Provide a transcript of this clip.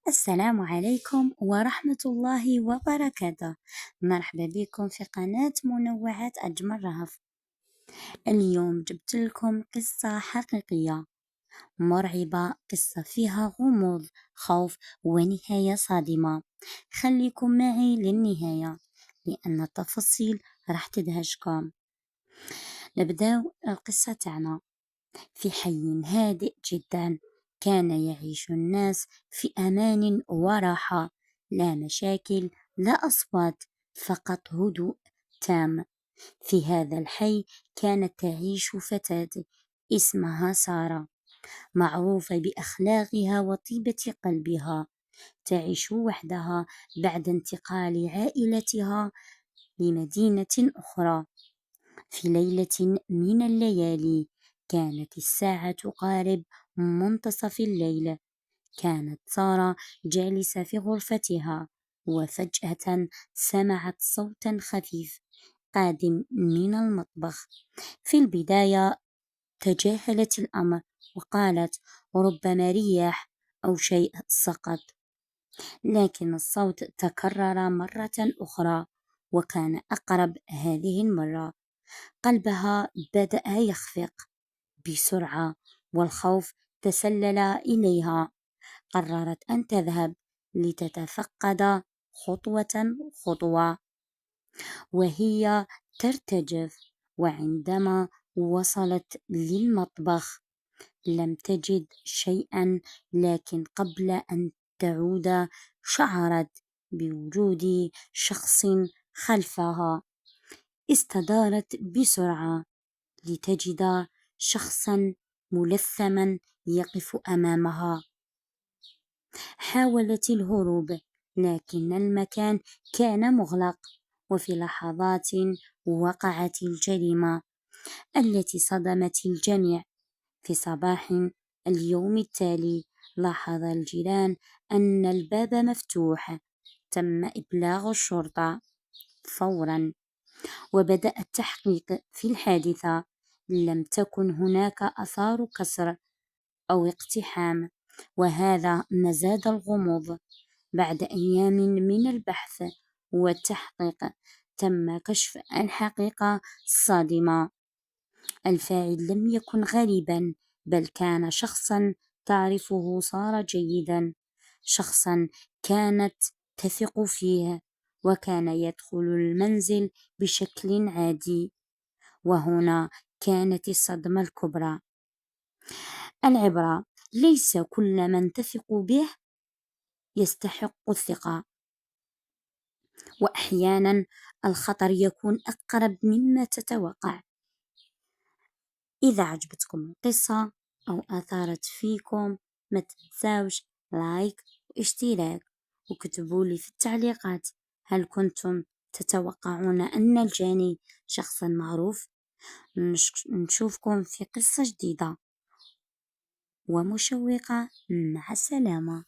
السلام عليكم ورحمة الله وبركاته. مرحبا بكم في قناة منوعات أجمل رهف. اليوم جبت لكم قصة حقيقية مرعبة، قصة فيها غموض، خوف، ونهاية صادمة. خليكم معي للنهاية لأن التفاصيل راح تدهشكم. نبدأ القصة تاعنا. في حي هادئ جدا كان يعيش الناس في أمان وراحة، لا مشاكل لا أصوات، فقط هدوء تام. في هذا الحي كانت تعيش فتاة اسمها سارة، معروفة بأخلاقها وطيبة قلبها. تعيش وحدها بعد انتقال عائلتها لمدينة أخرى. في ليلة من الليالي، كانت الساعة تقارب منتصف الليل. كانت سارة جالسة في غرفتها، وفجأة سمعت صوتا خفيف قادم من المطبخ. في البداية تجاهلت الأمر وقالت: ربما رياح أو شيء سقط. لكن الصوت تكرر مرة أخرى، وكان أقرب هذه المرة. قلبها بدأ يخفق بسرعة، والخوف تسلل إليها. قررت أن تذهب لتتفقد خطوة خطوة وهي ترتجف. وعندما وصلت للمطبخ لم تجد شيئا، لكن قبل أن تعود شعرت بوجود شخص خلفها. استدارت بسرعة لتجد شخصا ملثما يقف أمامها. حاولت الهروب، لكن المكان كان مغلق. وفي لحظات وقعت الجريمة التي صدمت الجميع. في صباح اليوم التالي لاحظ الجيران أن الباب مفتوح. تم إبلاغ الشرطة فورا، وبدأ التحقيق في الحادثة. لم تكن هناك آثار كسر أو اقتحام، وهذا ما زاد الغموض. بعد أيام من البحث والتحقيق تم كشف الحقيقة الصادمة. الفاعل لم يكن غريبا، بل كان شخصا تعرفه سارة جيدا، شخصا كانت تثق فيه، وكان يدخل المنزل بشكل عادي. وهنا كانت الصدمة الكبرى. العبرة: ليس كل من تثق به يستحق الثقة، وأحيانا الخطر يكون أقرب مما تتوقع. إذا عجبتكم القصة أو أثارت فيكم، ما تنسوش لايك واشتراك، وكتبوا لي في التعليقات هل كنتم تتوقعون أن الجاني شخصا معروف. نشوفكم في قصة جديدة ومشوقة. مع السلامة.